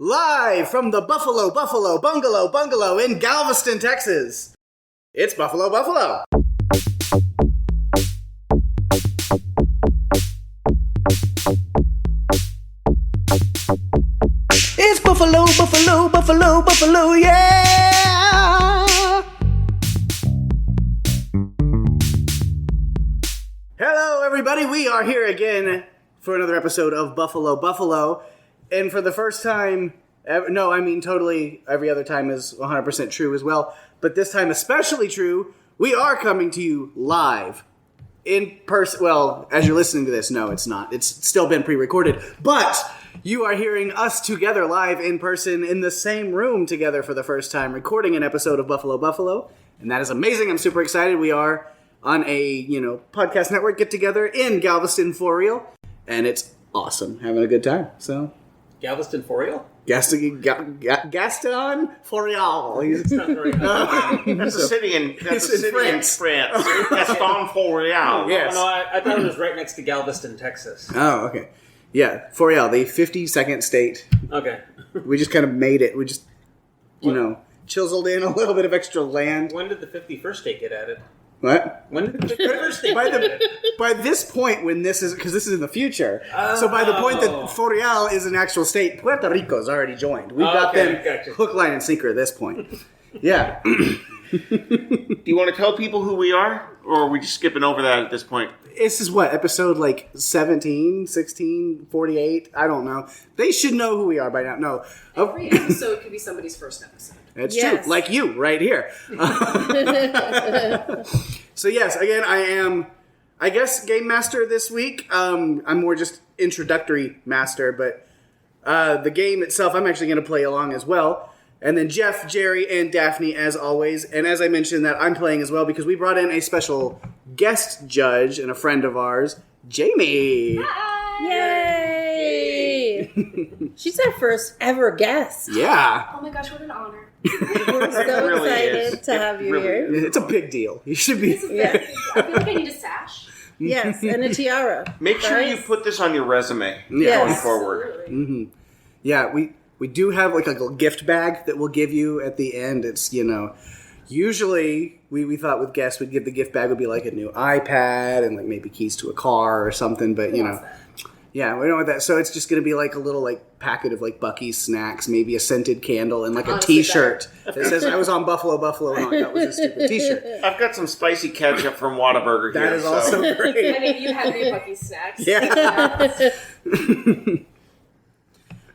Live from the Buffalo Bungalow in Galveston, Texas. It's Buffalo. It's Buffalo, yeah! Hello, everybody. We are here again for another episode of Buffalo. And for the first time, totally every other time is 100% true as well. But this time especially true, we are coming to you live in person. Well, as you're listening to this, no, it's not. It's still been pre-recorded. But you are hearing us together live in person in the same room together for the first time, recording an episode of Buffalo. And that is amazing. I'm super excited. We are on a, podcast network get-together in Galveston for real. And it's awesome. Having a good time. So... Galveston for real? Gaston for real. It's not very That's a city in France. Gaston for real. Yes. No, I thought it was right next to Galveston, Texas. Oh, okay. Yeah, for real, the 52nd state. Okay. We just kind of made it. We just, chiseled in a little bit of extra land. When did the 51st state get added? What? When did the 51st state get added? By this point, when this is, because this is in the future, so by the point that for real is an actual state, Puerto Rico's already joined. We've got them hook, line, and sinker at this point. Yeah. Do you want to tell people who we are? Or are we just skipping over that at this point? This is what, episode 17, 16, 48? I don't know. They should know who we are by now. No. Every episode could be somebody's first episode. That's true. Like you, right here. So yes, again, I am, I guess, Game Master this week. I'm more just introductory master, but the game itself, I'm actually going to play along as well. And then Jeff, Jerry, and Daphne, as always. And as I mentioned, that I'm playing as well because we brought in a special guest judge and a friend of ours, Jamie. Hi! Yay! She's our first ever guest. Yeah. Oh my gosh, what an honor. We're so really excited is. to have you here. It's a big deal. You should be. Yeah. I feel like I need a sash. Yes, and a tiara. Make sure Right? you put this on your resume Yes. going forward. Absolutely. Mm-hmm. Yeah, we do have like a little gift bag that we'll give you at the end. It's, usually we thought with guests we'd give the gift bag would be like a new iPad and like maybe keys to a car or something, but yeah, we don't want that. So it's just going to be like a little like packet of like Buc-ee's snacks, maybe a scented candle and like a t-shirt that says I was on Buffalo and all that was a stupid t-shirt. I've got some spicy ketchup from Whataburger here. That is also great. I mean, you had me Buc-ee's snacks. Yeah.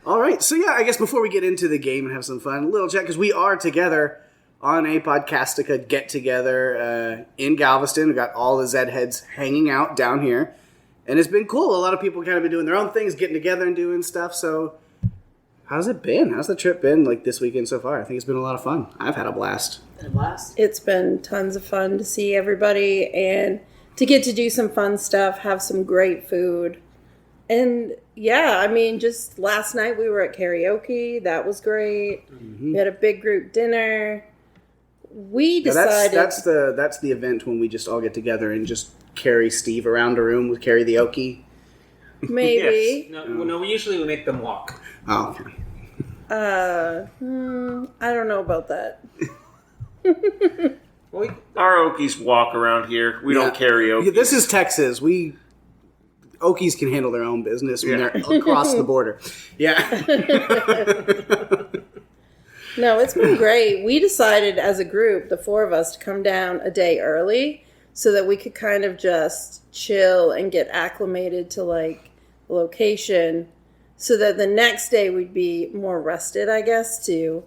All right, so yeah, I guess before we get into the game and have some fun, a little chat, because we are together on a Podcastica get-together in Galveston. We've got all the Zed heads hanging out down here, and it's been cool. A lot of people kind of been doing their own things, getting together and doing stuff, so how's it been? How's the trip been, like, this weekend so far? I think it's been a lot of fun. I've had a blast. It's been tons of fun to see everybody and to get to do some fun stuff, have some great food. And yeah, I mean, just last night we were at karaoke. That was great. Mm-hmm. We had a big group dinner. We decided that's the event when we just all get together and just carry Steve around a room with carry the Okie. Maybe. Yes. No, we usually make them walk. Oh, okay. I don't know about that. Our Okies walk around here. We don't carry Okies. Yeah, this is Texas. Okies can handle their own business when they're across the border. Yeah. No, it's been great. We decided as a group, the four of us, to come down a day early so that we could kind of just chill and get acclimated to like the location so that the next day we'd be more rested, I guess, to,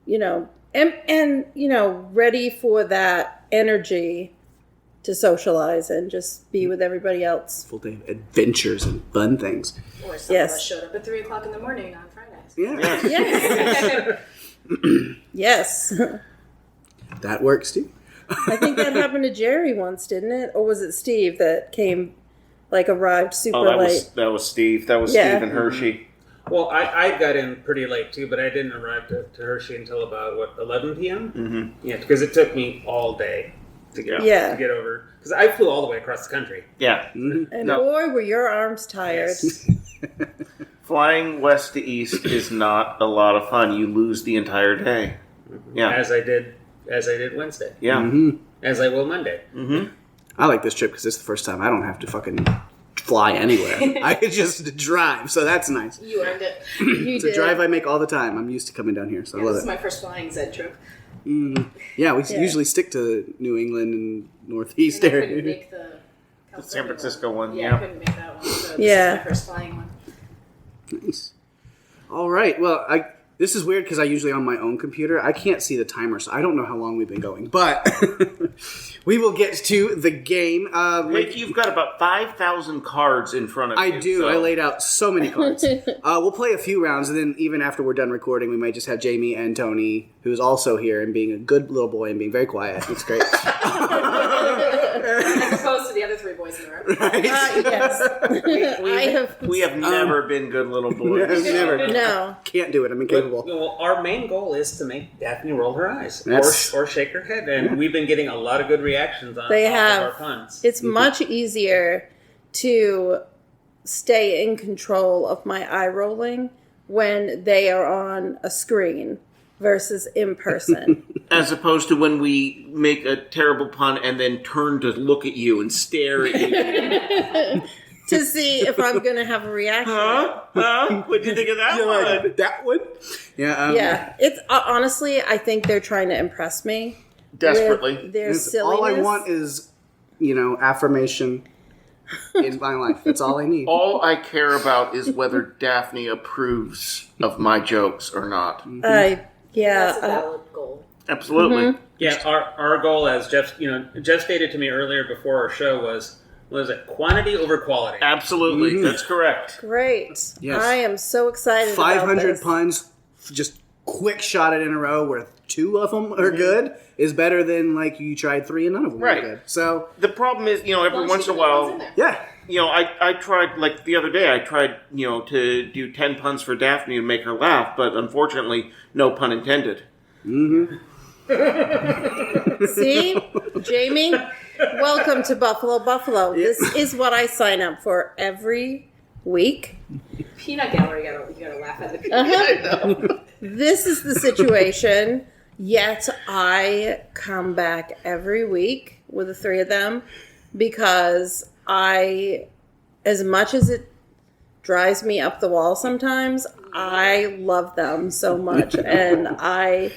and ready for that energy to socialize and just be with everybody else. Full day of adventures and fun things. Or some of us showed up at 3 o'clock in the morning on Fridays. Yeah. Yes. Yes. That works too. I think that happened to Jerry once, didn't it? Or was it Steve that arrived super late? That was Steve. That was Steve and Hershey. Well, I got in pretty late too, but I didn't arrive to Hershey until about 11 p.m. Mm-hmm. Yeah, because it took me all day to get over. Because I flew all the way across the country. Yeah. Mm-hmm. And boy, were your arms tired. Yes. Flying west to east is not a lot of fun. You lose the entire day. Yeah. As I did Wednesday. Yeah. Mm-hmm. As I will Monday. Mm-hmm. I like this trip because it's the first time I don't have to fucking fly anywhere. I could just drive, so that's nice. You earned it. It's a drive I make all the time. I'm used to coming down here, so I This love is it. my first flying Zed trip. Yeah, we usually stick to New England and Northeast And I couldn't area. make the San Francisco one, Yeah, yeah. I couldn't make that one. So this Yeah. is my first flying one. Nice. All right. Well, this is weird because I usually on my own computer. I can't see the timer, so I don't know how long we've been going. But we will get to the game. Like you've got about 5,000 cards in front of you. I do. so- I laid out so many cards. We'll play a few rounds, and then even after we're done recording, we might just have Jamie and Tony, who's also here and being a good little boy and being very quiet. It's great. As opposed to the other three boys in the room. Right? Yes. We have never been good little boys. Never. No. Can't do it. I'm incapable. Well, our main goal is to make Daphne roll her eyes That's- or shake her head, and we've been getting a lot of good reactions on They off have. of our puns. It's much easier to stay in control of my eye rolling when they are on a screen versus in person. As opposed to when we make a terrible pun and then turn to look at you and stare at you. To see if I'm going to have a reaction. Huh? What'd you think of that one? That one? Yeah. Yeah. It's honestly, I think they're trying to impress me. Desperately. With their It's- silliness. all I want is, affirmation in my life. That's all I need. All I care about is whether Daphne approves of my jokes or not. Yeah. That's a valid goal. Absolutely. Yeah, our goal, as Jeff stated to me earlier before our show, was it quantity over quality? Absolutely. That's correct. Great. Yes. I am so excited about 500 this. puns, just quick shot it in a row where 2 of them are good is better than you tried 3 and none of them Right. were good. So, The problem is, every once in a while, yeah. I tried, the other day, I tried, to do 10 puns for Daphne and make her laugh, but unfortunately, no pun intended. See? Jamie, welcome to Buffalo. This is what I sign up for every week. Peanut gallery, you gotta laugh at the peanut. This is the situation, yet I come back every week with the 3 of them because as much as it drives me up the wall sometimes, I love them so much. And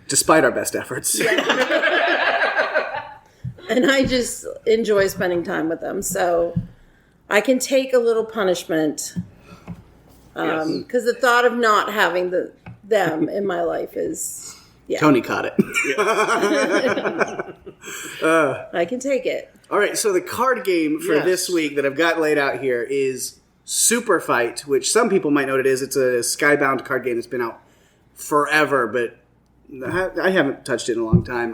Despite our best efforts. I just enjoy spending time with them. So I can take a little punishment because the thought of not having them in my life is, Tony caught it. I can take it. All right, so the card game for this week that I've got laid out here is Super Fight, which some people might know what it is. It's a Skybound card game that's been out forever, but I haven't touched it in a long time.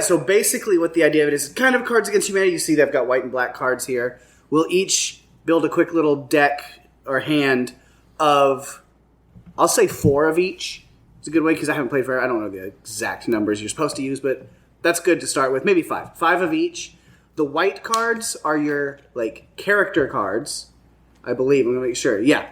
So basically what the idea of it is kind of Cards Against Humanity. You see they've got white and black cards here. We'll each build a quick little deck or hand of, I'll say 4 of each. It's a good way because I haven't played for, I don't know the exact numbers you're supposed to use, but that's good to start with. Maybe 5. 5 of each. The white cards are your, character cards, I believe. I'm going to make sure. Yeah.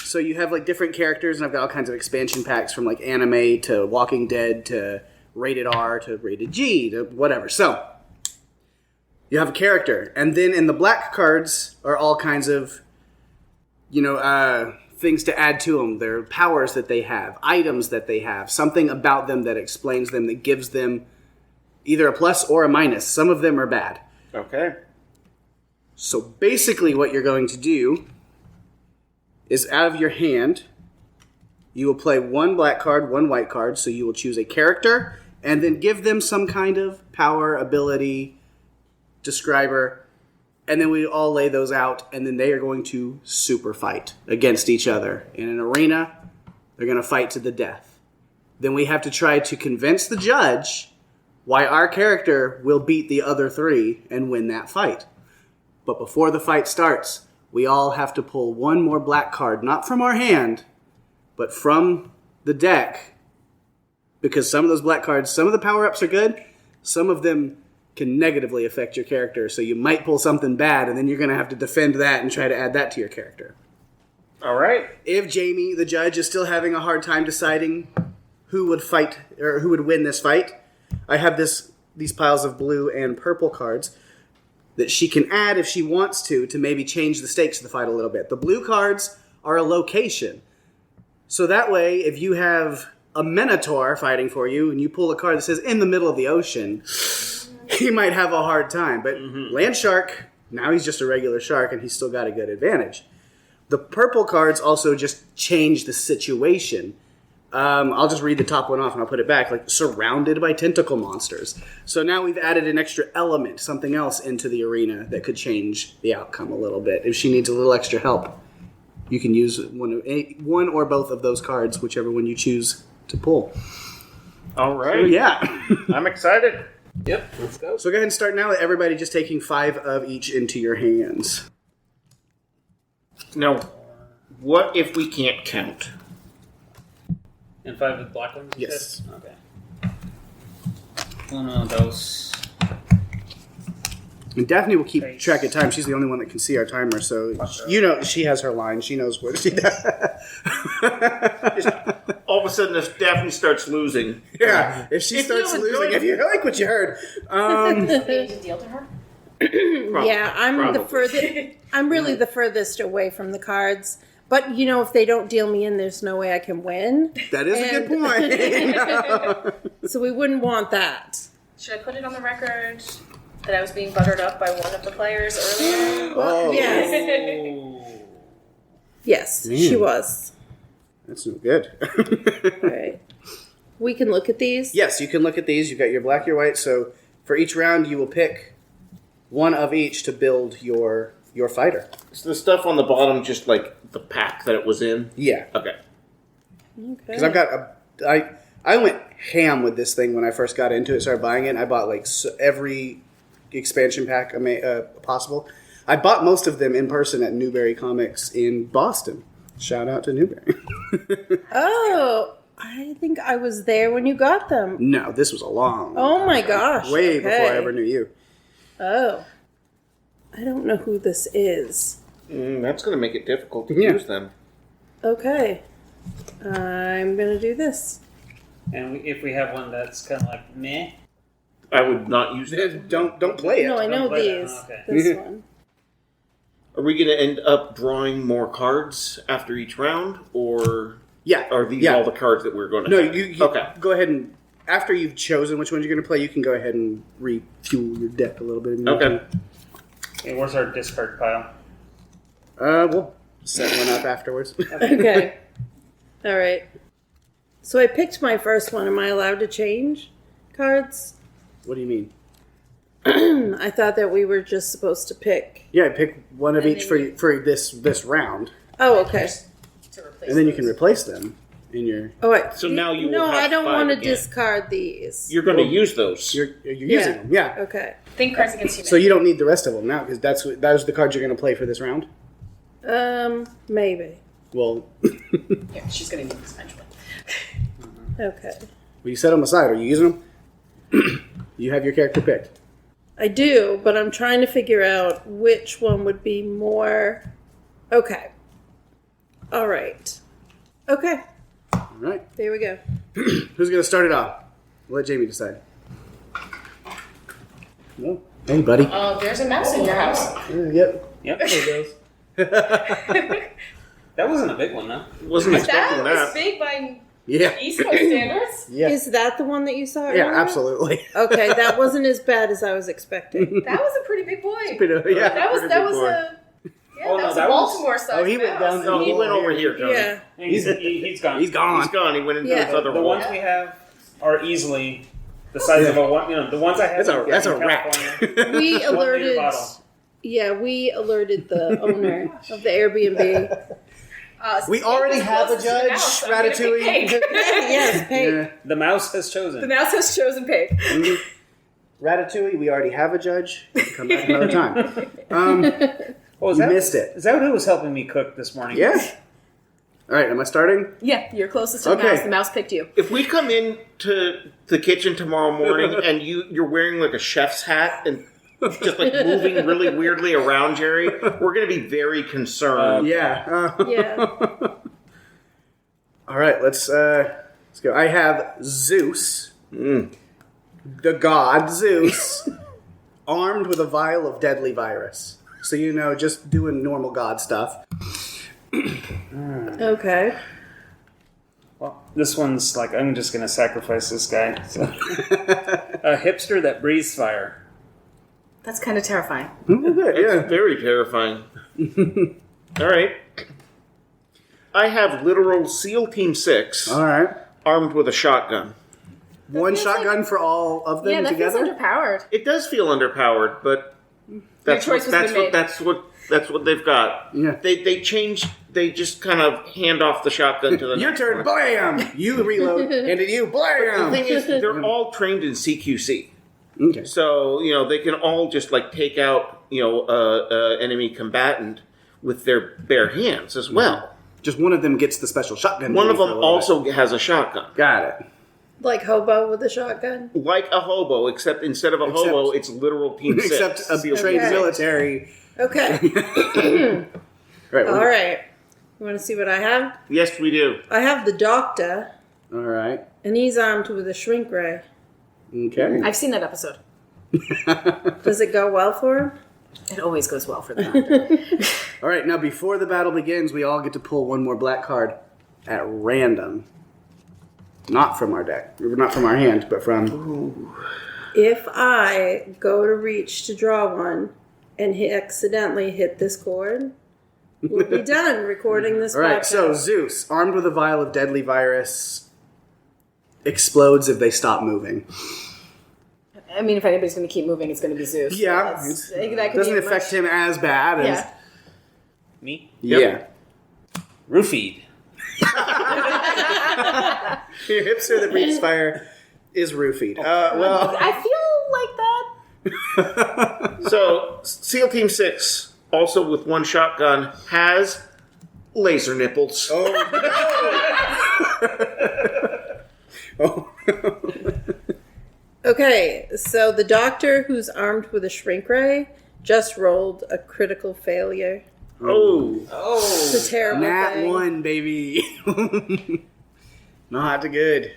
So you have, different characters, and I've got all kinds of expansion packs from, anime to Walking Dead to rated R to rated G to whatever. So you have a character. And then in the black cards are all kinds of, things to add to them. Their powers that they have, items that they have, something about them that explains them, that gives them either a plus or a minus. Some of them are bad. Okay. So basically what you're going to do is out of your hand, you will play 1 black card, 1 white card. So you will choose a character and then give them some kind of power, ability, describer. And then we all lay those out, and then they are going to super fight against each other. In an arena, they're going to fight to the death. Then we have to try to convince the judge why our character will beat the other 3 and win that fight. But before the fight starts, we all have to pull 1 more black card, not from our hand, but from the deck. Because some of those black cards, some of the power-ups are good, some of them can negatively affect your character. So you might pull something bad, and then you're going to have to defend that and try to add that to your character. All right. If Jamie, the judge, is still having a hard time deciding who would fight or who would win this fight, I have these piles of blue and purple cards that she can add if she wants to maybe change the stakes of the fight a little bit. The blue cards are a location. So that way, if you have a Minotaur fighting for you and you pull a card that says in the middle of the ocean, he might have a hard time. But Land Shark, now he's just a regular shark and he's still got a good advantage. The purple cards also just change the situation. I'll just read the top one off and I'll put it back. Like, surrounded by tentacle monsters. So now we've added an extra element, something else into the arena that could change the outcome a little bit. If she needs a little extra help, you can use one or both of those cards, whichever one you choose to pull. All right. So, yeah. I'm excited. Yep, let's go. So go ahead and start now with everybody just taking 5 of each into your hands. Now, what if we can't count? And 5 of the black ones? you Yes. said? Okay. Uno, dos. And Daphne will keep track of time. She's the only one that can see our timer, so she has her line. She knows what she does. All of a sudden, if Daphne starts losing. Yeah, if she starts losing, if you like what you heard. Need to deal to her? Yeah, I'm the furthest. I'm really the furthest away from the cards. But if they don't deal me in, there's no way I can win. That is a good point. So we wouldn't want that. Should I put it on the record that I was being buttered up by one of the players earlier? Oh, Yes. Yes, Man. she was. That's no good. All right. We can look at these. Yes, you can look at these. You've got your black, your white. So for each round, you will pick one of each to build your fighter. Is the stuff on the bottom just like the pack that it was in? Yeah. Okay. Because I've got I went ham with this thing when I first got into it, started buying it. I bought like every expansion pack possible. I bought most of them in person at Newberry Comics in Boston. Shout out to Newberry. Oh, I think I was there when you got them. No, this was a long Oh my gosh. way okay. before I ever knew you. Oh. I don't know who this is. That's going to make it difficult to Yeah. use them. Okay. I'm going to do this. And if we have one that's kind of like meh. I would not use it. Don't play it. No, I know play that. these. Okay. This one. Are we going to end up drawing more cards after each round, or Yeah. are these Yeah. all the cards that we're going to No, have? you Okay. go ahead and after you've chosen which ones you're going to play, you can go ahead and refuel your deck a little bit. Okay. Hey, where's our discard pile? We'll set one up afterwards. Okay. All right. So I picked my first one. Am I allowed to change cards? What do you mean? I thought that we were just supposed to pick. Yeah, pick one of And each then for this round, Oh, okay. To replace and then you can those. replace them in your. Oh, wait. So now you will No, have I don't 5 want to again. discard these. You're going to use those. You're using them, yeah. Okay. Think Cards Against Humanity. So you don't need the rest of them now because those are the cards you're going to play for this round. Maybe. Well, Yeah, she's going to need this eventually. Okay. you set them aside. Are you using them? You have your character picked. I do, but I'm trying to figure out which one would be more. Okay. All right. Okay. All right. There we go. Who's going to start it off? We'll let Jamie decide. No. Hey, buddy. Oh, there's a mouse in your house. Yep. Yep, there it goes. That wasn't a big one, though. Wasn't expecting That was that. big by Yeah. East Coast standards. Yeah. Is that the one that you saw? Yeah, earlier? absolutely. Okay, that wasn't as bad as I was expecting. That was a pretty big boy. Yeah. That was Pretty big boy. a Oh, no, that was that a was- Baltimore size. Oh, he went down No, he went over here, Tony. Yeah. He's gone. He's gone. He's gone. He went into Yeah. his other The hole. ones we have are easily the size of a one. The ones I have. That's a in rat. California. We 1 liter alerted. bottle. Yeah, we alerted the owner of the Airbnb. We already have a judge, Ratatouille. Yes, pay. Yeah. The mouse has chosen. The mouse has chosen pig. Ratatouille, we already have a judge. Come back another time. Oh, You missed it. Is that who was helping me cook this morning? Yeah. All right, am I starting? Yeah, you're closest to the Okay. mouse. The mouse picked you. If we come in to the kitchen tomorrow morning and you're wearing like a chef's hat and just like moving really weirdly around Jerry, we're going to be very concerned. Yeah. Yeah. All right, let's go. I have Zeus, the god Zeus, armed with a vial of deadly virus. So, just doing normal god stuff. Okay. Well, this one's like, I'm just going to sacrifice this guy. So. A hipster that breathes fire. That's kind of terrifying. It's very terrifying. All right. I have literal SEAL Team 6 All right. armed with a shotgun. One feels shotgun for all of them Yeah, that together? feels underpowered. It does feel underpowered, but that's choice what, has been that's made. what that's what they've got. Yeah. They just kind of hand off the shotgun to the Your next turn, one. blam! You reload, and then you, The blam! thing is, they're all trained in CQC. Okay. So, they can all just like take out, enemy combatant with their bare hands as well. Just one of them gets the special shotgun. One duty of for a them little also has a shotgun. bit. Got it. Like hobo with a shotgun. Like a hobo, except instead of a Except- hobo, it's literal Team 6. Except a trained Okay. military. Okay. Right. All right. You want to see what I have? Yes, we do. I have the doctor, All right. and he's armed with a shrink ray. Okay. I've seen that episode. Does it go well for him? It always goes well for the doctor. All right. Now, before the battle begins, we all get to pull one more black card at random. Not from our deck. Not from our hand, but from... If I go to reach to draw one and accidentally hit this chord, we'll be done recording this All right. podcast. So, Zeus, armed with a vial of deadly virus, explodes if they stop moving. I mean, if anybody's going to keep moving, it's going to be Zeus. Yeah. That's- that could It be doesn't a affect much- him as bad as... Yeah. Me? Yeah. Roofied. Your hipster that breathes fire is roofied. Well, I feel like that. So, SEAL Team 6, also with one shotgun, has laser nipples. oh. Okay, so the doctor who's armed with a shrink ray just rolled a critical failure. Oh. It's a terrible Nat thing. 1, baby. Not good.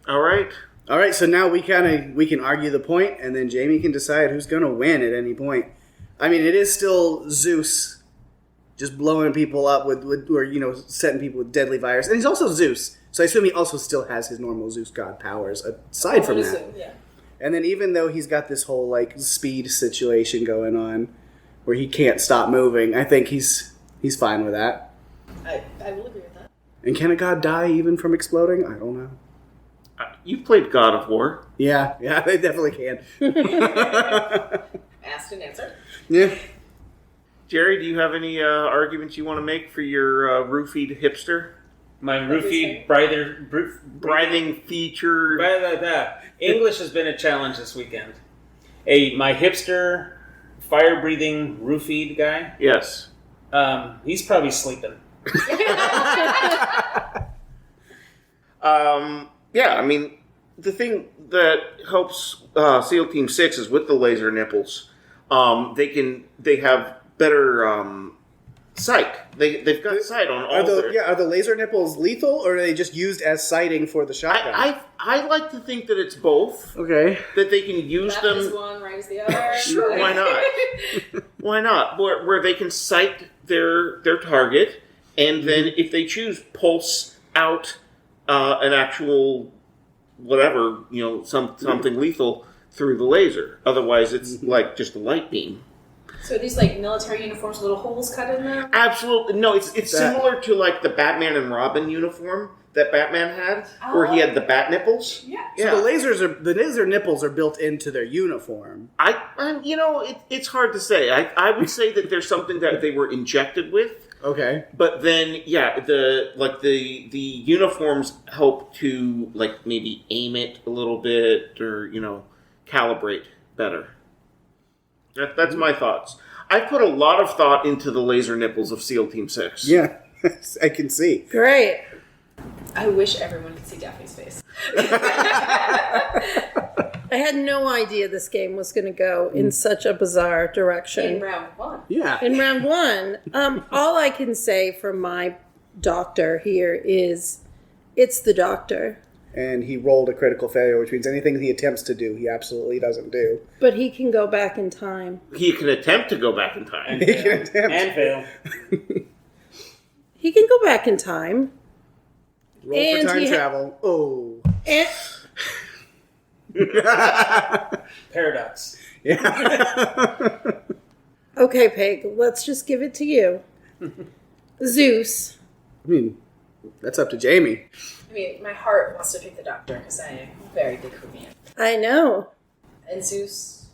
All right. All right, so now we can argue the point, and then Jamie can decide who's going to win at any point. I mean, it is still Zeus, just blowing people up with or setting people with deadly virus, and he's also Zeus. So I assume he also still has his normal Zeus god powers aside from that. Yeah. And then even though he's got this whole speed situation going on, where he can't stop moving, I think he's fine with that. I will agree with that. And can a god die even from exploding? I don't know. You played God of War. Yeah, they definitely can. Asked and answered. Yeah. Jerry, do you have any arguments you want to make for your roofied hipster? My roofied Breathing feature. English has been a challenge this weekend. My hipster, fire-breathing, roofied guy, Yes. he's probably sleeping. Yeah, I mean, the thing that helps SEAL Team 6 is with the laser nipples. They have better sight. They've got sight on all their... Are the laser nipples lethal, or are they just used as sighting for the shotgun? I like to think that it's both. Okay. That they can use Left is them... one, right is the other. Sure, why not? Why not? Where they can sight their target, and then if they choose, pulse out an actual whatever, something lethal through the laser. Otherwise, it's like just a light beam. So are these like military uniforms with little holes cut in them? Absolutely no. It's similar to like the Batman and Robin uniform that Batman had, where he had the bat nipples. Yeah. So the laser nipples are built into their uniform. It's hard to say. I would say that there's something that they were injected with. Okay. But then, the uniforms help to maybe aim it a little bit or calibrate better. That's my thoughts. I put a lot of thought into the laser nipples of SEAL Team 6. Yeah, I can see. Great. I wish everyone could see Daphne's face. I had no idea this game was going to go in such a bizarre direction. In round 1. Yeah. In round 1, all I can say from my doctor here is it's the doctor. And he rolled a critical failure, which means anything he attempts to do, he absolutely doesn't do. But he can go back in time. He can attempt to go back in time. And fail. And fail. He can go back in time. Roll And for time he travel. Oh. And Paradox. Yeah. okay, Peg, let's just give it to you. Zeus. I mean, that's up to Jamie. I mean, my heart wants to pick the doctor because I am very big for man. I know. And Zeus.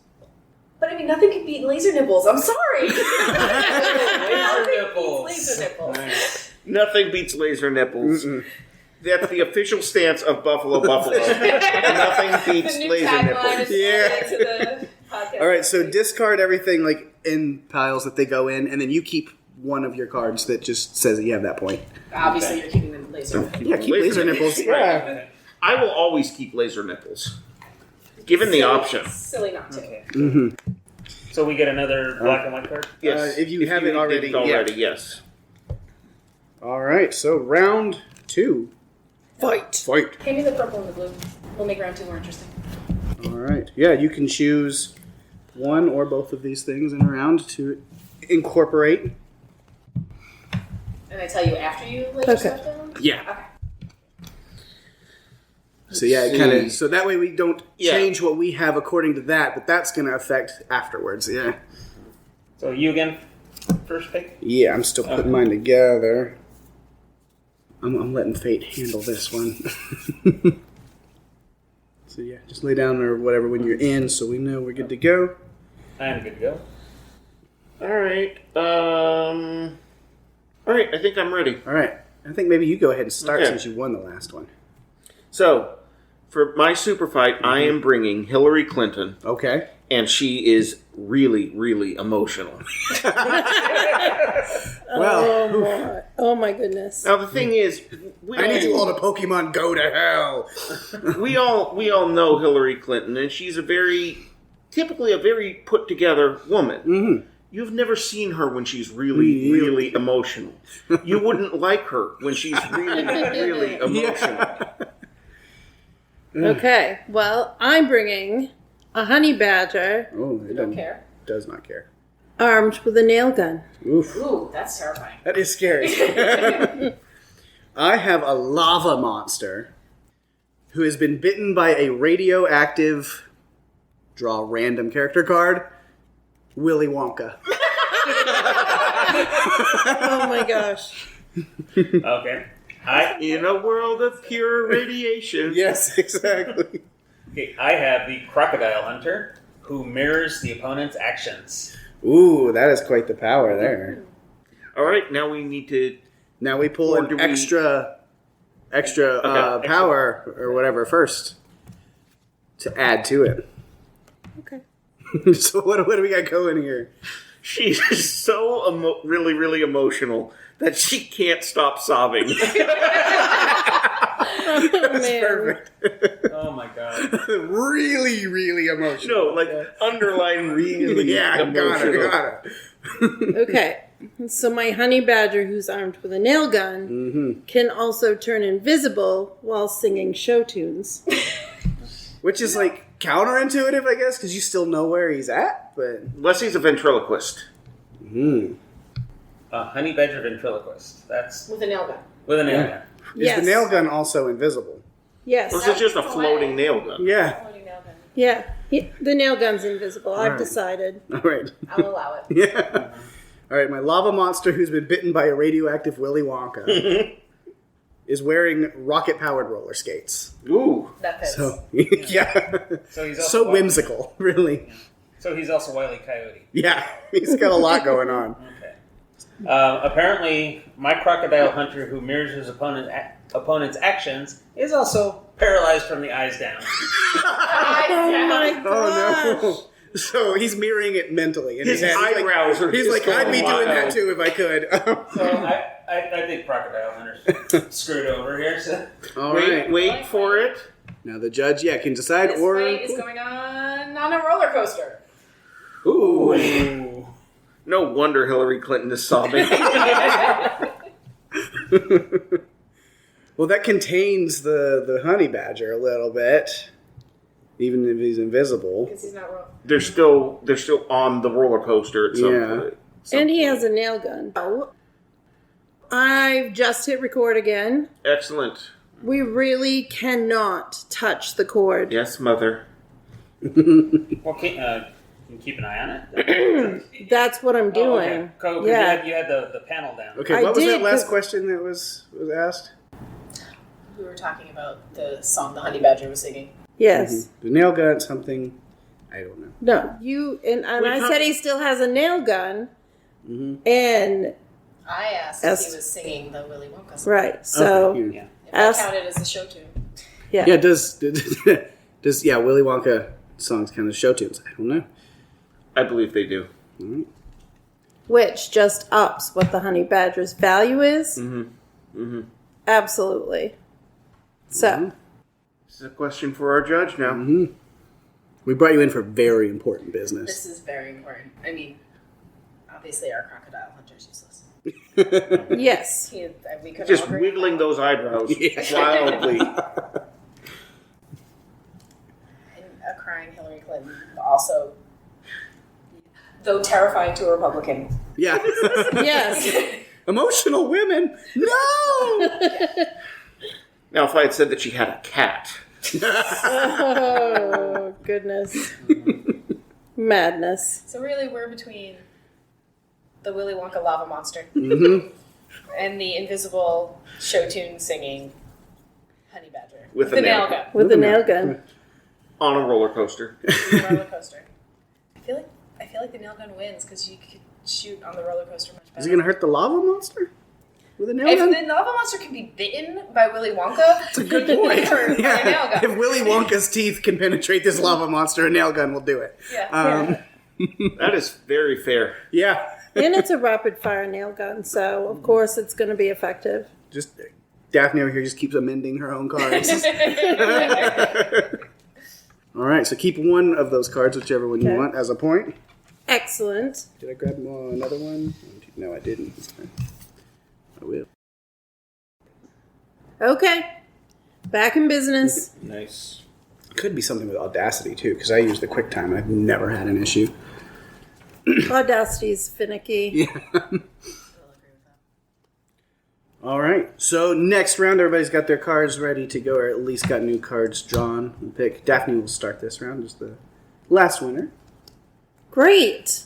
But I mean, nothing can beat laser nipples. I'm sorry. Nothing nipples. beats laser nipples. Nice. Nothing beats laser nipples. That's the official stance of Buffalo. Nothing beats The new laser tagline nipples. is Yeah. added to the podcast. All right, so discard everything like in piles that they go in, and then you keep one of your cards that just says that you have that point. Obviously, you're keeping the laser. Yeah, keep laser nipples. Yeah. I will always keep laser nipples, given the option. Silly not to. Okay. So we get another black and white card? Yes, if you have it already, yes. All right, so round 2. Fight. Hand me the purple and the blue. We'll make round 2 more interesting. All right. Yeah, you can choose one or both of these things in a round to incorporate. And I tell you after you lay your Okay. stuff down? Yeah. Okay. So yeah, it See. kind of. So that way we don't Yeah. change what we have according to that, but that's going to affect afterwards. Yeah. So you again, first pick? Yeah, I'm still putting Okay. mine together. I'm letting fate handle this one. So yeah, just lay down or whatever when you're in, so we know we're good to go. I am good to go. Alright, Alright, I think I'm ready. All right. I think maybe you go ahead and start Okay. since you won the last one. So, for my super fight, I am bringing Hillary Clinton, Okay. and she is really, really emotional. Well, Oh my goodness. Now, the thing is, I need you all to Pokemon go to hell. we all know Hillary Clinton, and she's typically a very put together woman. Mm-hmm. You've never seen her when she's really, really emotional. You wouldn't like her when she's really, really emotional. Okay, well, I'm bringing a honey badger Oh, it You don't doesn't- care? does not care. armed with a nail gun. Oof. Ooh, that's terrifying. That is scary. I have a lava monster who has been bitten by a radioactive, draw a random character card, Willy Wonka. Oh my gosh. Okay. In a world of pure radiation. Yes, exactly. Okay, I have the Crocodile Hunter, who mirrors the opponent's actions. Ooh, that is quite the power there. All right, now we need to. Now we pull Or do an we- extra Okay. power or whatever first to add to it. Okay. So what do we got going here? She's so really, really emotional that she can't stop sobbing. Oh, man. Perfect. Oh my god. Really, really emotional. No, like underline really Yeah, emotional. got it. Okay. So my honey badger, who's armed with a nail gun, can also turn invisible while singing show tunes. Which is like counterintuitive, I guess, because you still know where he's at. But Leslie's a ventriloquist. Honey Badger Ventriloquist. That's With a nail gun. with a nail Yeah. gun. is Yes. the nail gun also invisible? Yes. Or is it just a floating nail gun? Yeah. Floating nail gun. Yeah. The nail gun's invisible. I've right. decided. All right. I'll allow it. Yeah. All right. My lava monster, who's been bitten by a radioactive Willy Wonka, is wearing rocket-powered roller skates. Ooh. That fits. So yeah, So he's also so Wile- whimsical, really. So he's also Wile E. Coyote. Yeah, he's got a lot going on. Okay. Apparently, my Crocodile Hunter, who mirrors his opponent's actions, is also paralyzed from the eyes down. Oh my gosh. Oh no! So he's mirroring it mentally in his, His head. He's like- eyebrows are He's just like, I'd be going doing that wild. too if I could. So I think Crocodile Hunter's screwed over here. So All Wait, right. wait for it. Now the judge, can decide This or... fight is going on a roller coaster. Ooh. No wonder Hillary Clinton is sobbing. Well, that contains the honey badger a little bit, even if he's invisible. Because he's not wrong. They're still on the roller coaster at some point. And he has a nail gun. I've just hit record again. Excellent. We really cannot touch the cord. Yes, Mother. Well, can you keep an eye on it? That's what I'm doing. Oh, okay. Cool, 'cause Yeah. you had the panel down. Okay, I what was did, that last 'cause- question that was asked? We were talking about the song the Honey Badger was singing. Yes. The nail gun, something... I don't know. No, you and I said he still has a nail gun, and I asked if he was singing the Willy Wonka song. right. So Okay, Yeah. If that counted as a show tune. yeah, Yeah, does Willy Wonka songs count as show tunes? I don't know. I believe they do. which just ups what the honey badger's value is. Absolutely. So This is a question for our judge now. We brought you in for very important business. This is very important. I mean, obviously our crocodile hunter's useless. yes, We couldn't Just all agree. wiggling those eyebrows Yeah. wildly. And a crying Hillary Clinton also, though terrifying to a Republican. Yeah. yes. Emotional women. No. Now, if I had said that she had a cat, Oh goodness, madness. So really, we're between the Willy Wonka lava monster and the invisible show tune singing honey badger With a the nail nail gun With the nail gun. on a roller coaster. roller coaster. I feel like the nail gun wins because you could shoot on the roller coaster much better. Is it gonna hurt the lava monster with a nail If gun? the lava monster can be bitten by Willy Wonka, That's a good point. Hurt by a nail gun. If Willy Wonka's teeth can penetrate this lava monster, a nail gun will do it. Yeah. That is very fair. Yeah. And it's a rapid fire nail gun, so of course it's going to be effective. Just Daphne over here just keeps amending her own cards. All right, so keep one of those cards, whichever one you Okay. want, as a point. Excellent. Did I grab another one? No, I didn't. I will. Okay. Back in business. Nice. Could be something with Audacity too, because I use the QuickTime and I've never had an issue. Audacity's finicky. Yeah. All right. So next round, everybody's got their cards ready to go, or at least got new cards drawn. We'll pick. Daphne will start this round as the last winner. Great.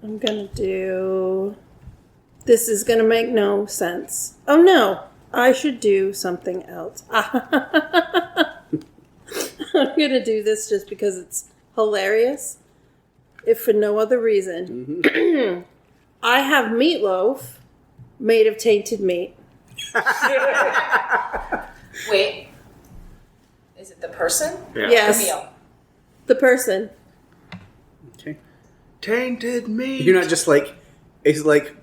I'm going to do... This is going to make no sense. Oh, no. I should do something else. I'm going to do this just because it's hilarious, if for no other reason. I have meatloaf made of tainted meat. Wait. Is it the person? Yeah. Yes. The meal. The person. Okay. Tainted meat. You're not just like, it's like,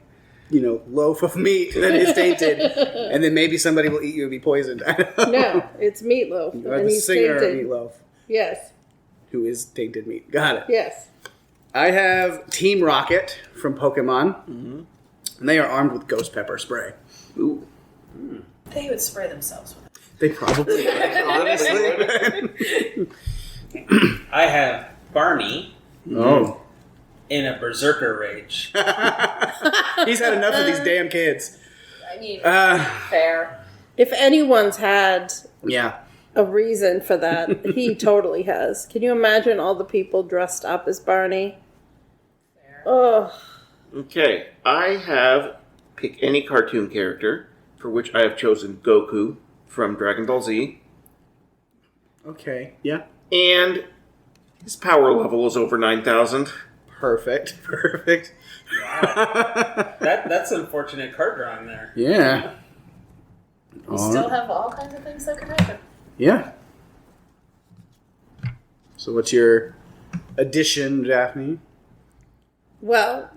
loaf of meat that is tainted, and then maybe somebody will eat you and be poisoned. I don't know. No, it's meatloaf. You have And the he's singer tainted. Meatloaf, Yes. who is tainted meat. Got it. Yes. I have Team Rocket from Pokemon, and they are armed with ghost pepper spray. Ooh. They would spray themselves with it. They probably honestly. I have Barney Oh. in a berserker rage. He's had enough of these damn kids. I mean, Uh, fair. If anyone's had yeah. a reason for that, he totally has. Can you imagine all the people dressed up as Barney? Fair. Oh, Okay, I have pick any cartoon character, for which I have chosen Goku from Dragon Ball Z, Okay. Yeah. and his power level is over 9,000. Perfect. Perfect. That's unfortunate card drawing there. Yeah. We still have all kinds of things that could happen. Yeah. So what's your addition, Daphne? well,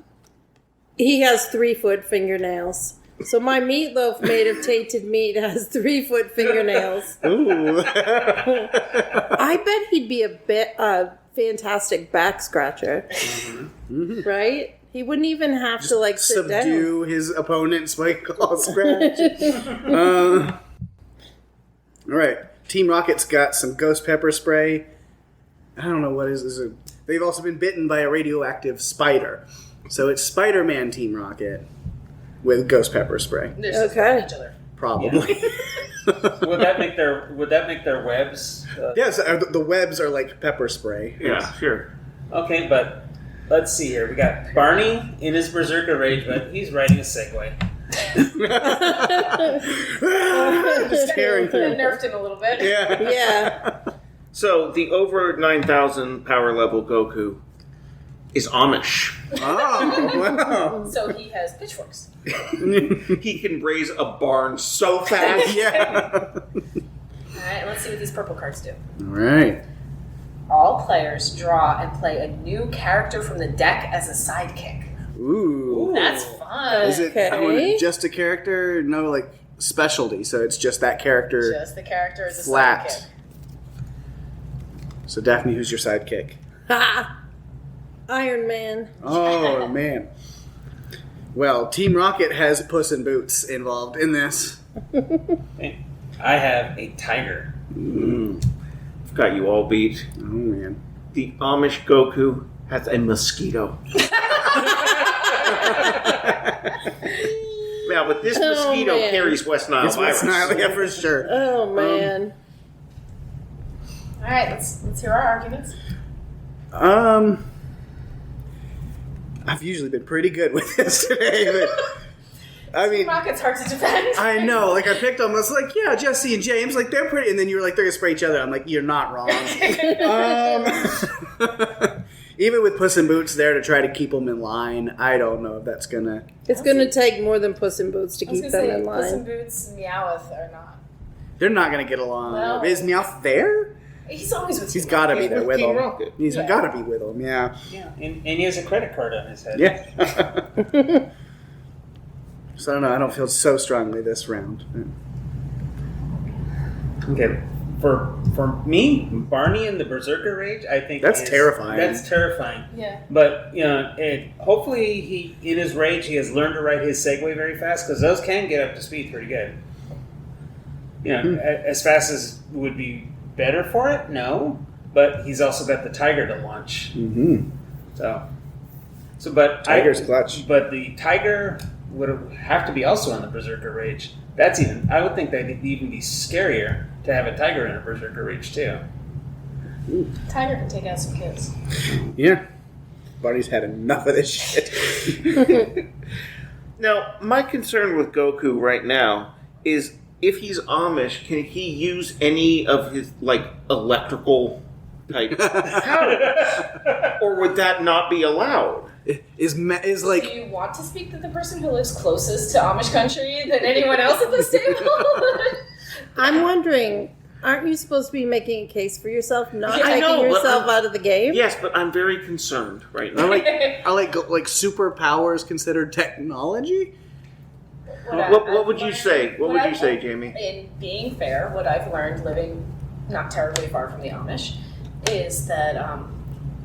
he has 3-foot fingernails. So my meatloaf made of tainted meat has 3-foot fingernails. Ooh. I bet he'd be a fantastic back scratcher. Right? He wouldn't even have to like sit down. Subdue his opponent's claw scratch. All right. Team Rocket's got some ghost pepper spray. I don't know what is it. They've also been bitten by a radioactive spider. So it's Spider-Man Team Rocket with ghost pepper spray. They're just Okay. each other. Probably. Would that make their webs? Yes, the webs are like pepper spray. Yeah, sure. Okay, but let's see here. We got Barney in his berserker rage, but he's riding a Segway. Just tearing They through. nerfed it a little bit. Yeah. Yeah. So the over 9,000 power level Goku is Amish. Oh, wow. So he has pitchforks. He can raise a barn so fast. Yeah. Alright, let's see what these purple cards do. All right. All players draw and play a new character from the deck as a sidekick. Ooh. That's fun. Is it Okay. just a character? No, like specialty. So it's just that character. Just the character as a Flat. sidekick. So Daphne, who's your sidekick? Ha! Iron Man. Oh man. Well, Team Rocket has Puss in Boots involved in this. I have a tiger. I've got you all beat. Oh man. The Amish Goku has a mosquito. Now, but this mosquito man. carries West Nile It's virus. West Nile, yeah, for sure. Oh man. Alright, let's hear our arguments. I've usually been pretty good with this today, but I mean, Rocket's hard to defend. I know. Like I picked them. I was like, yeah, Jesse and James, like they're pretty. And then you were like, they're gonna spray each other. I'm like, you're not wrong. Even with Puss in Boots there to try to keep them in line, I don't know if that's gonna. It's going to take more than Puss in Boots to I was keep gonna them say, in Puss in line. Boots and Meowth are not. They're not gonna get along. Well- Is Meowth there? He's always with He's Team got to Rocket. be there with Team him. Rocket. He's Yeah. got to be with him. Yeah. Yeah, and he has a credit card on his head. Yeah. So I don't know. I don't feel so strongly this round. Okay, for me, Barney and the Berserker Rage, I think That's terrifying. That's terrifying. Yeah. But hopefully he, in his rage, he has learned to ride his Segway very fast because those can get up to speed pretty good. As fast as would be better for it. No, but he's also got the Tiger to launch. Mm-hmm. But Tiger's clutch. But the Tiger would have to be also on the Berserker Rage. I would think that'd even be scarier to have a Tiger in a Berserker Rage too. Tiger can take out some kids. Yeah. Barney's had enough of this shit. Now, my concern with Goku right now is if he's Amish, can he use any of his electrical type powers, or would that not be allowed? Is Do like you want to speak to the person who lives closest to Amish country than anyone else at this table? I'm wondering, aren't you supposed to be making a case for yourself, not Yeah, I taking know, but yourself I'm- out of the game? Yes, but I'm very concerned right I now. like superpowers considered technology. What would you say? What would you say, Jamie? In being fair, what I've learned living not terribly far from the Amish is that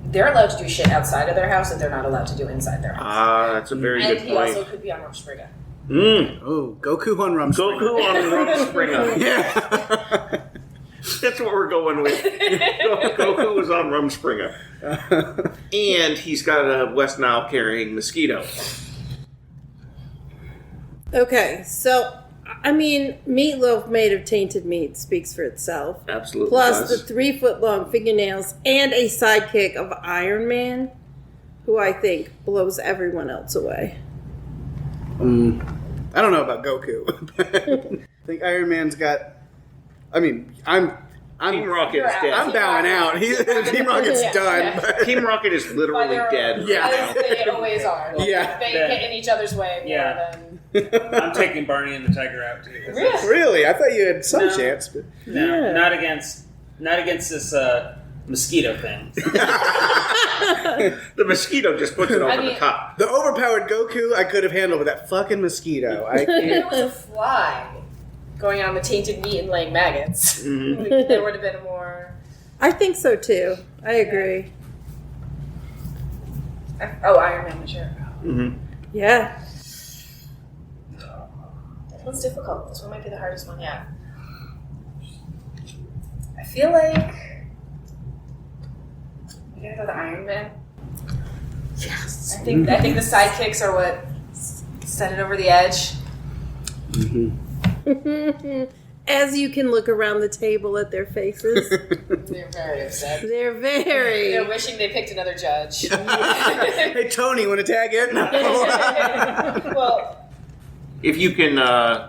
they're allowed to do shit outside of their house that they're not allowed to do inside their house. Ah, that's a very And good he also point. could be on Rumspringa. Oh, Goku on Rumspringa. Goku on Rumspringa. Yeah. That's what we're going with. Goku is on Rumspringa. And he's got a West Nile carrying mosquito. Okay, so, I mean, meatloaf made of tainted meat speaks for itself. Absolutely. Plus does. the 3-foot-long fingernails and a sidekick of Iron Man, who I think blows everyone else away. I don't know about Goku. I think Iron Man's got. I mean, I'm Team Rocket You're is out. dead. I'm bowing out. Team Rocket's Yeah, done. yeah. but- Team Rocket is By literally their dead. Yeah. As they always are. Like, Yeah. They get in each other's way more Yeah. than... I'm taking Barney and the Tiger out too. 'Cause Really? Really, I thought you had some No. chance. But No, Yeah. not against this mosquito things. The mosquito just puts it over the top. The overpowered Goku I could have handled, but that fucking mosquito, I If can't. it was a fly going on the tainted meat and laying maggots, Mhm. there would have been a more. I think so too. I agree. Oh, Iron Man, sure. Mm-hmm. Yeah. That one's difficult. This one might be the hardest one yet. I feel like we gotta go the Iron Man. Yes. I think the sidekicks are what set it over the edge. As you can look around the table at their faces, They're very upset. they're very. They're wishing they picked another judge. Hey, Tony, want to tag it? No. Well, If you can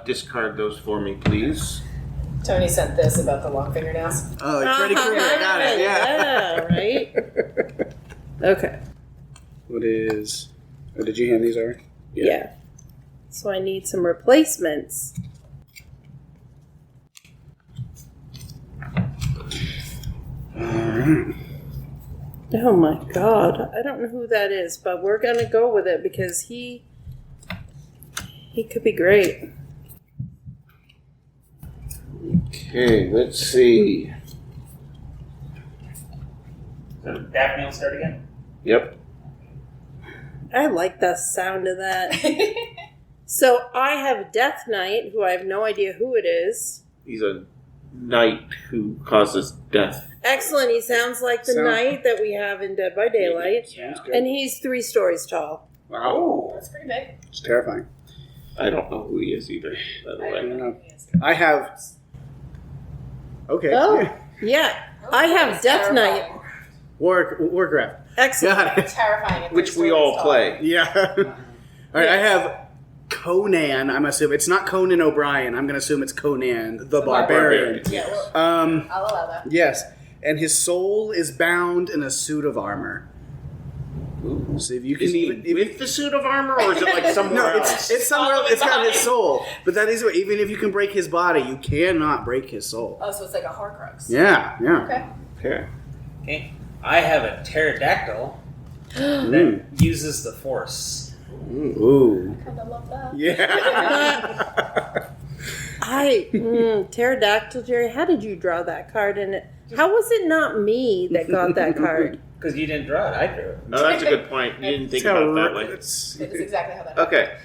discard those for me, please. Tony sent this about the long fingernails. Oh, like Freddy Krueger, I got it, yeah. Right? Okay. What is... Oh, did you hand these over? Yeah. So I need some replacements. Alright. Oh my god. I don't know who that is, but we're gonna go with it because he could be great. Okay, let's see. So Daphne will start again. Yep. I like the sound of that. So I have Death Knight, who I have no idea who it is. He's a knight who causes death. Excellent. He sounds like the So- knight that we have in Dead by Daylight. Yeah. And he's 3 stories tall. Wow. Oh, That's pretty big. It's terrifying. I don't know who he is either, by the I way. don't know. I have... Okay. Oh, yeah. I have Death Knight. Warcraft. Excellent. Got it. Terrifying. at Which three we all stories play. Yeah. Alright, I have Conan, I'm assuming. It's not Conan O'Brien. I'm going to assume it's Conan the Barbarian. tall. Yeah, well, I'll allow that. Yes. And his soul is bound in a suit of armor. Ooh. So if you can Is he even... with the suit of armor, or is it like somewhere No, else? it's somewhere. All of It's his got his body. soul, but that is what. Even if you can break his body, you cannot break his soul. Oh, so it's like a Horcrux. Yeah, yeah. Okay. Okay. okay. I have a pterodactyl Mm. that uses the force. Ooh. Kind of love that. Yeah. Pterodactyl, Jerry, how did you draw that card? And how was it not me that got that card? Because you didn't draw it, I drew it. Oh, that's a good point. You didn't think about it that way. It's, It is exactly how that Okay.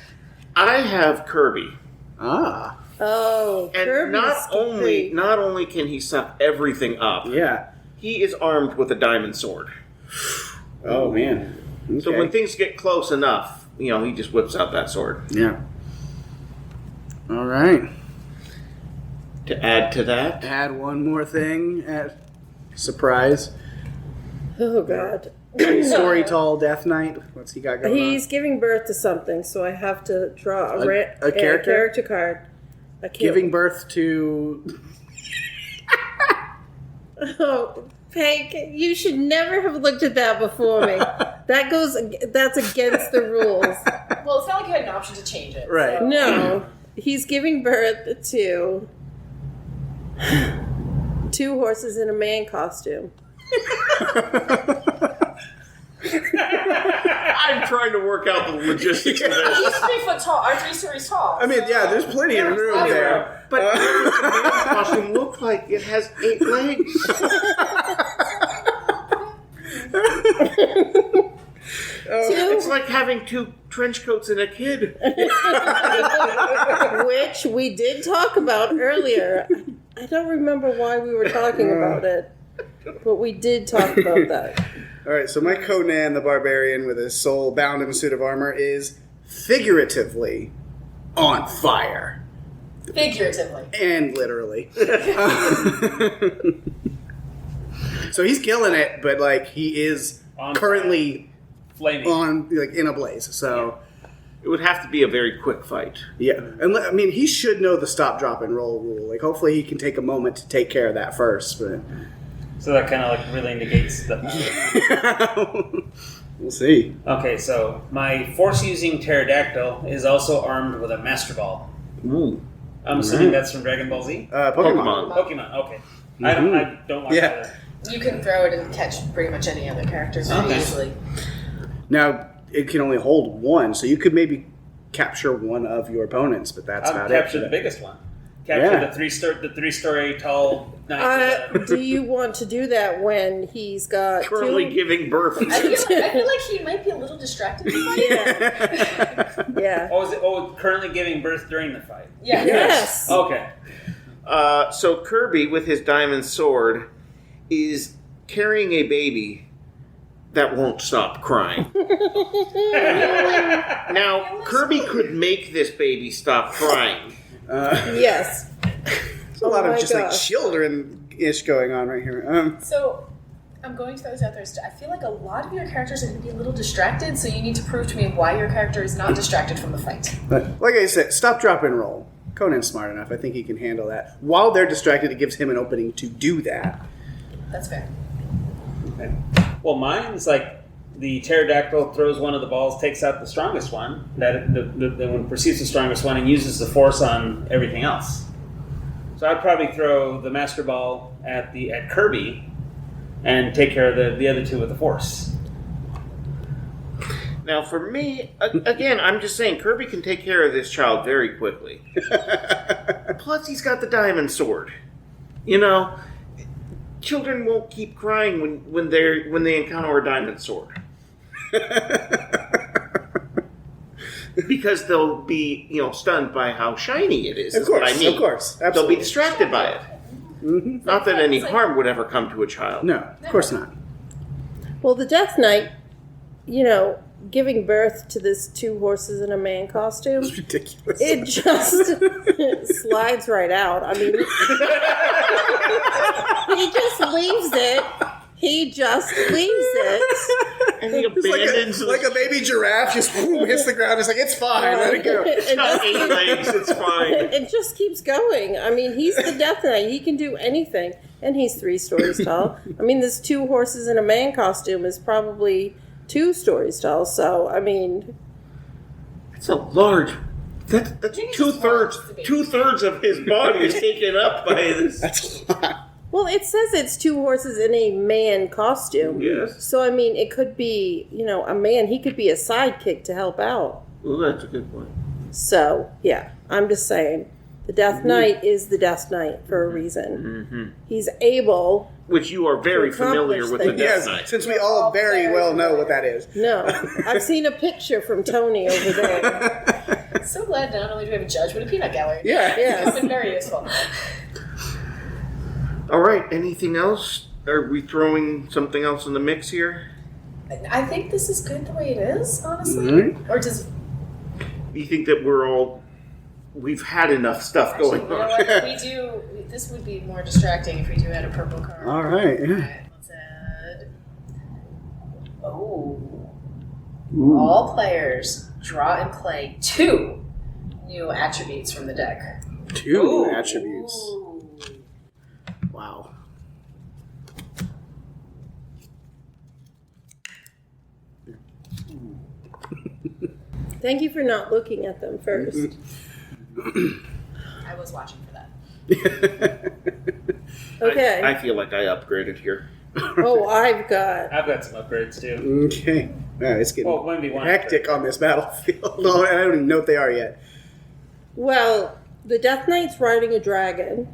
I have Kirby. ah, Oh, And Kirby's not only can he suck everything up, yeah. he is armed with a diamond sword. Oh man. Okay. So when things get close enough, he just whips out that sword. Yeah. All right. To add to that, Add one more thing. Surprise. Oh, God. Story tall Death Knight. What's he got going He's giving birth to something, so I have to draw A character? character card. I on? can't. Giving birth to. Oh, Hank, you should never have looked at that before me. That's against the rules. Well, it's not like you had an option to change it. Right. So. No, he's giving birth to 2 horses in a man costume. I'm trying to work out the logistics of He's this. 3 foot tall, or 3 stories tall. I mean, yeah, there's plenty of room there. But the man costume looks like it has 8 legs. It's like having 2 trench coats and a kid. Which we did talk about earlier. I don't remember why we were talking about it, but we did talk about that. All right, so my Conan the Barbarian with his soul bound in a suit of armor is figuratively on fire. Figuratively. And literally. So he's killing it, but like he is On currently Flaming. on like in a blaze. So It would have to be a very quick fight. yeah, and I mean he should know the stop, drop, and roll rule. Like hopefully he can take a moment to take care of that first. But So that kind of like really negates the. we'll see. Okay, so my force-using pterodactyl is also armed with a Master Ball. Ooh. I'm assuming that's from Dragon Ball Z? Pokemon. Pokemon, okay. I don't like Yeah. either. You can throw it and catch pretty much any other characters pretty Okay. easily. Now, it can only hold one, so you could maybe capture one of your opponents, but that's I'll about capture it. the biggest one. Capture Yeah. the three-story tall knight. Do you want to do that when he's got Currently two? giving birth. I feel like he might be a little distracted. Yeah. Oh, is it? Oh, currently giving birth during the fight. Yeah. Yes. Okay. So Kirby, with his diamond sword, is carrying a baby that won't stop crying. Now, Kirby could make this baby stop crying. Yes. There's a lot Oh of my just like gosh. children-ish going on right here. So, I'm going to throw this out there. I feel like a lot of your characters are going to be a little distracted, so you need to prove to me why your character is not distracted from the fight. But like I said, stop, drop, and roll. Conan's smart enough. I think he can handle that. While they're distracted, it gives him an opening to do that. That's fair. Well, mine's like the pterodactyl throws one of the balls, takes out the strongest one. That the one perceives the strongest one and uses the force on everything else. So I'd probably throw the master ball at Kirby and take care of the other two with the force. Now, for me, again, I'm just saying, Kirby can take care of this child very quickly. Plus, he's got the diamond sword. You know, children won't keep crying when they encounter a diamond sword. Because they'll be, stunned by how shiny it is. Of is what course, I mean. of course. They'll Absolutely. be distracted by it. Mhm. Not that any harm would ever come to a child. No, of course not. Well, the Death Knight, giving birth to this 2 horses in a man costume, It's ridiculous. it just slides right out. I mean, he just leaves it. He just leaves it. And he It's abandons like a baby giraffe just boom, hits the ground. It's like, it's fine, let it go. And got just 8 legs, it's fine. it just keeps going. I mean, he's the Death Knight. He can do anything. And he's 3 stories tall. I mean, this 2 horses in a man costume is probably 2 stories tall. So, I mean, It's a large. That's Maybe just two-thirds. wants to be. 2/3 of his body is taken up by this. That's a lot. well, it says it's 2 horses in a man costume. Yes. So, I mean, it could be, a man. He could be a sidekick to help out. Well, that's a good point. So, yeah, I'm just saying. The Death Knight is the Death Knight for a reason. Mm-hmm. He's able. Which you are very To familiar accomplish with the things. Death Yes, Knight. since we all very well know what that is. No, I've seen a picture from Tony over there. So glad not only do we have a judge, but a peanut gallery. Yeah. Yes. It's been very useful. All right. Anything else? Are we throwing something else in the mix here? I think this is good the way it is, honestly. Mhm. Or does You think that we've had enough stuff actually, going you know on? what? This would be more distracting if we do add a purple card. All right, yeah. Alright, let's add. Oh. Ooh. All players draw and play 2 new attributes from the deck. 2 Ooh. attributes. Ooh. Wow. Thank you for not looking at them first. I was watching for that. Okay. I feel like I upgraded here. Oh, I've got. I've got some upgrades too. Okay. Yeah, it's getting Well, 1v1 hectic on this battlefield. No, I don't even know what they are yet. Well, the Death Knight's riding a dragon.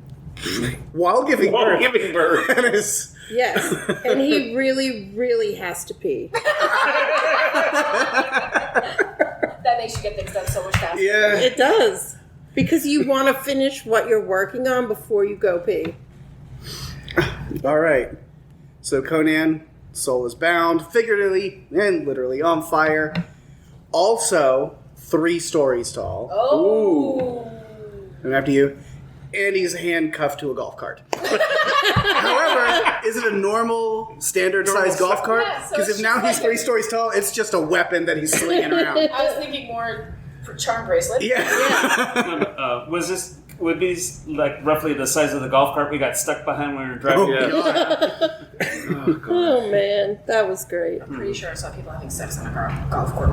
While giving While birth. giving birth. That is... Yes. And he really, really has to pee. That makes you get things done so much faster. Yeah. It does. Because you want to finish what you're working on before you go pee. All right. So Conan, soul is bound, figuratively and literally on fire. Also, 3 stories tall. Oh. And after you. And he's handcuffed to a golf cart. However, is it a normal, standard-sized golf cart? Yeah, so Because it's if now just he's like 3 stories tall, it's just a weapon that he's slinging around. I was thinking more for charm bracelet. Yeah. Would these like roughly the size of the golf cart we got stuck behind when we were driving? Oh, Yeah. God. Oh, man. That was great. I'm pretty sure I saw people having sex on a golf court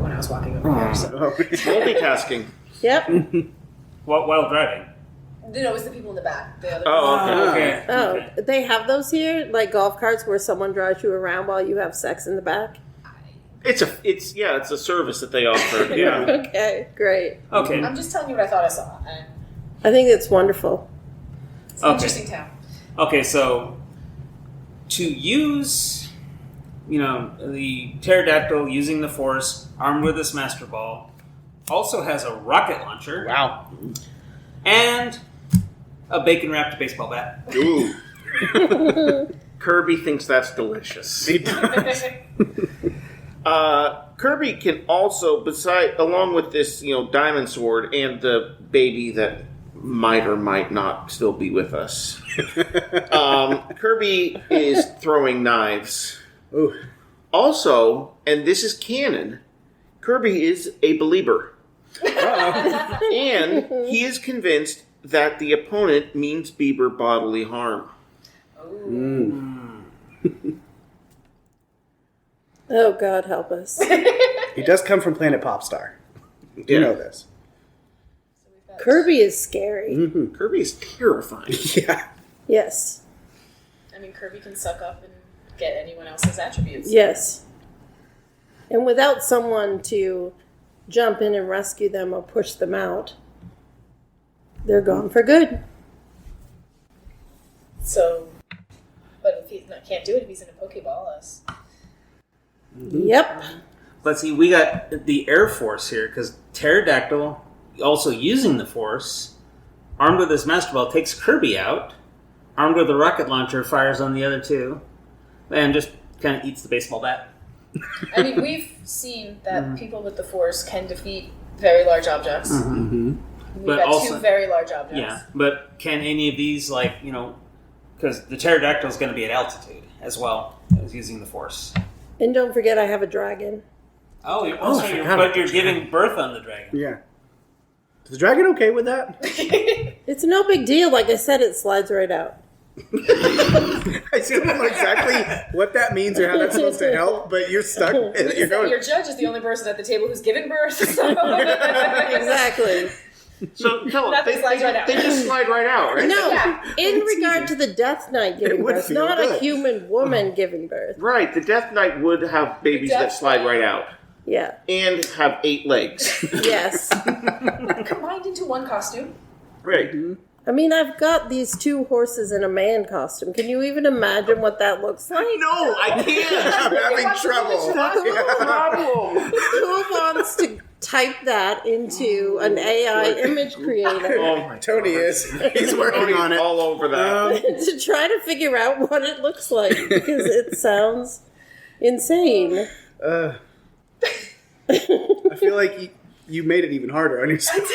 when I was walking over here. So. Oh, Multitasking. Yep. While driving. No, it's the people in the back. The other Oh, okay. Okay. Oh, they have those here, like golf carts where someone drives you around while you have sex in the back. It's a service that they offer. Yeah. Okay, great. Okay. I'm just telling you what I thought I saw. And I think it's wonderful. it's an interesting town. Okay, so to use, the pterodactyl using the Force, armed with this Master Ball, also has a rocket launcher. Wow. And a bacon-wrapped baseball bat. Ooh. Kirby thinks that's delicious. Kirby can also, along with this, diamond sword and the baby that might or might not still be with us, Kirby is throwing knives. Ooh. Also, and this is canon, Kirby is a believer. And he is convinced that the opponent means Bieber bodily harm. Oh, God help us. He does come from Planet Popstar. You know this. Kirby is scary. Kirby is terrifying. Yeah. Yes. I mean, Kirby can suck up and get anyone else's attributes. Yes. And without someone to jump in and rescue them or push them out, they're gone for good. So, but if he can't do it if he's in a Pokeball, us. Yep. Let's see, we got the Air Force here, because Pterodactyl, also using the Force, armed with his Master Ball, takes Kirby out, armed with a rocket launcher, fires on the other two, and just kind of eats the baseball bat. I mean, we've seen that people with the Force can defeat very large objects. We've But got also- two very large objects. Yeah, but can any of these, because the Pterodactyl is going to be at altitude as well as using the Force. And don't forget, I have a dragon. Oh, I forgot about you're the giving birth on the dragon. Yeah. Is the dragon okay with that? It's no big deal. Like I said, it slides right out. I still don't know exactly what that means or how that's supposed to help, but you're stuck. You're going. Your judge is the only person at the table who's given birth. So. Exactly. So tell them, Nothing they slides right out. just slide right out, right? No, Yeah. in regard to the Death Knight giving It would birth, feel not a good. human woman giving birth. Right, the Death Knight would have babies that slide right out. Yeah. And have 8 legs. Yes. Combined into one costume. Right. I mean, I've got these 2 horses in a man costume. Can you even imagine what that looks like? No, I can't. I'm having trouble. That's the problem. Who wants to type that into an AI image creator Oh my Tony is. He's working Tony's on it. all over that. to try to figure out what it looks like? Because it sounds insane. I feel like you made it even harder on yourself.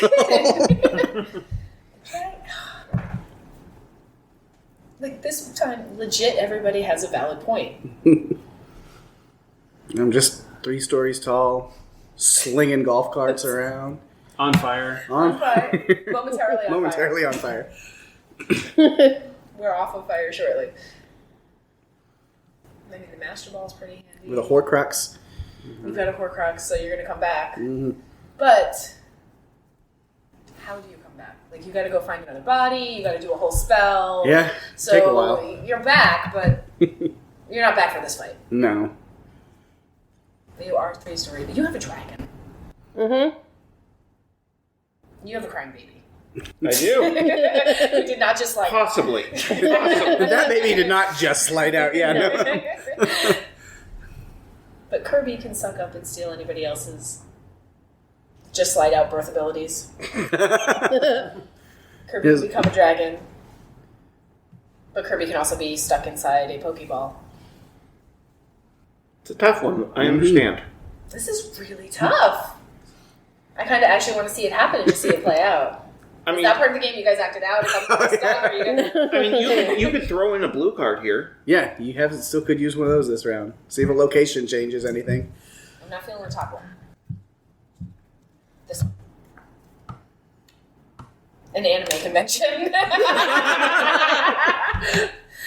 Like this time, legit, everybody has a valid point. I'm just 3 stories tall, slinging golf carts around. On fire. On fire. Momentarily on fire. On fire. We're off of fire shortly. I mean, the Master Ball's pretty handy. With a Horcrux. You've got a Horcrux, so you're going to come back. Mm-hmm. But how do you come back? Like, you got to go find another body. You got to do a whole spell. Yeah, So take a while. you're back, but you're not back for this fight. No. You are 3-story, but you have a dragon. Mm-hmm. You have a crying baby. I do. Who did not just like... Possibly. That baby did not just slide out. Yeah, no. But Kirby can suck up and steal anybody else's just slide out birth abilities. Kirby can become a dragon. But Kirby can also be stuck inside a Pokeball. It's a tough one. I understand. This is really tough. I kind of actually want to see it happen and just see it play out. I Is mean, that part of the game you guys acted out? If I'm stuck, are you gonna... you could throw in a blue card here. Yeah, you still could use one of those this round. See if a location changes anything. I'm not feeling the top one. This one. An anime convention.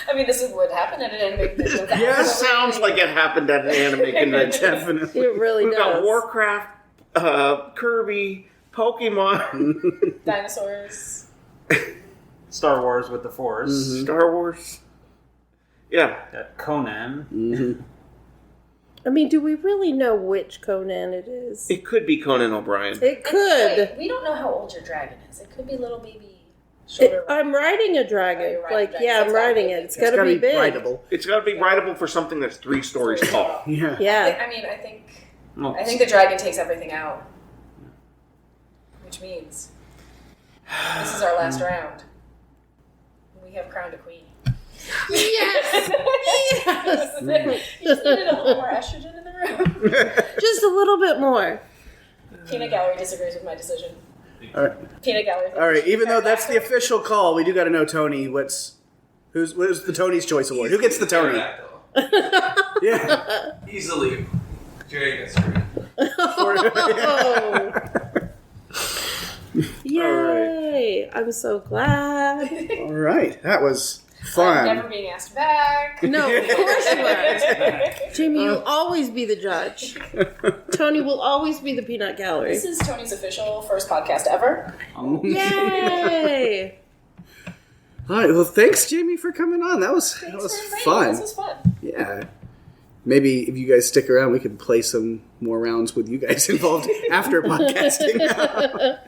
I mean, this would happen at an anime convention. Yeah, it sounds like it happened at an anime convention. Definitely. It really We've got does. Warcraft, Kirby, Pokemon. Dinosaurs. Star Wars with the Force. Mm-hmm. Star Wars. Yeah. Got Conan. Mm-hmm. I mean, do we really know which Conan it is? It could be Conan O'Brien. It could. Wait, we don't know how old your dragon is. It could be little baby. Shoulder. I'm riding a dragon. Oh, you're riding a dragon. Yeah, So I'm it's gotta riding be- it. It's It's got to be big. rideable. It's got to be rideable for something that's 3 stories tall. Yeah. Yeah. I mean, I think Well, the dragon takes everything out, which means this is our last round. We have crowned a queen. Yes! Yes! You just needed a little more estrogen in the room. Just a little bit more. Peanut Gallery disagrees with my decision. All right. Peanut Gallery. thinks All right. she's Even though that's the pterodactyl. official call, we do got to know Tony. What's the Tony's Choice Award? Who gets the Tony? Pterodactyl. Yeah. Easily. Jerry gets 3. Oh. Yay! I'm so glad. All right. That was I'm fun. never being asked back. No, of course you are. Jamie, you'll always be the judge. Tony will always be the peanut gallery. This is Tony's official first podcast ever. Yay! All right. Well, thanks, Jamie, for coming on. That was Thanks was for inviting me. fun. This was fun. Yeah. Maybe if you guys stick around, we could play some more rounds with you guys involved after podcasting.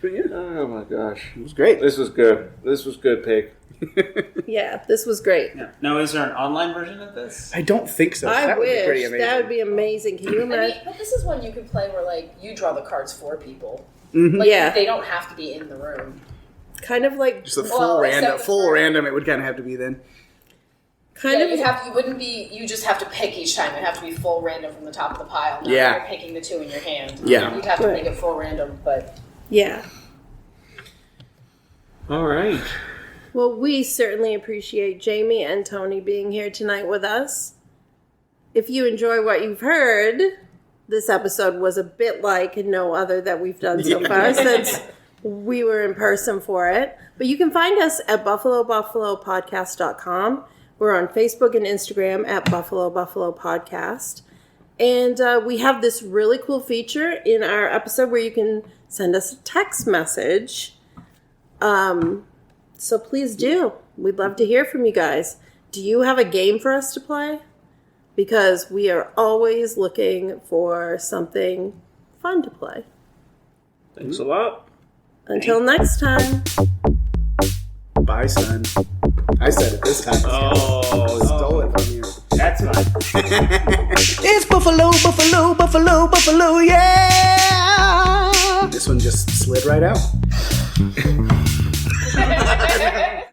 But yeah, Oh my gosh. it was great. This was good. This was good, Pig. Yeah, this was great. yeah. Now, is there an online version of this? I don't think so. I That would be pretty wish. amazing. That would be amazing. Can you I mean, imagine? but this is one you can play where like you draw the cards for people. Mhm. Like, Yeah. they don't have to be in the room. Kind of like, Just a Well, full except random. the Full first- random. It would kind of have to be then. kind Yeah, of. you wouldn't be. You just have to pick each time. It'd have to be full random from the top of the pile. Not Yeah. You're picking the 2 in your hand. Yeah. You'd have to Right. make it full random, but Yeah. All right. Well, we certainly appreciate Jamie and Tony being here tonight with us. If you enjoy what you've heard, this episode was a bit like no other that we've done so far since we were in person for it. But you can find us at buffalobuffalopodcast.com. We're on Facebook and Instagram at Buffalo Buffalo Podcast. And we have this really cool feature in our episode where you can send us a text message. So please do. We'd love to hear from you guys. Do you have a game for us to play? Because we are always looking for something fun to play. Thanks a lot. Until next time. Bye, son. I said it this time. Oh. Stole it from you. That's fine. It's Buffalo, Buffalo, Buffalo, Buffalo, yeah! This one just slid right out.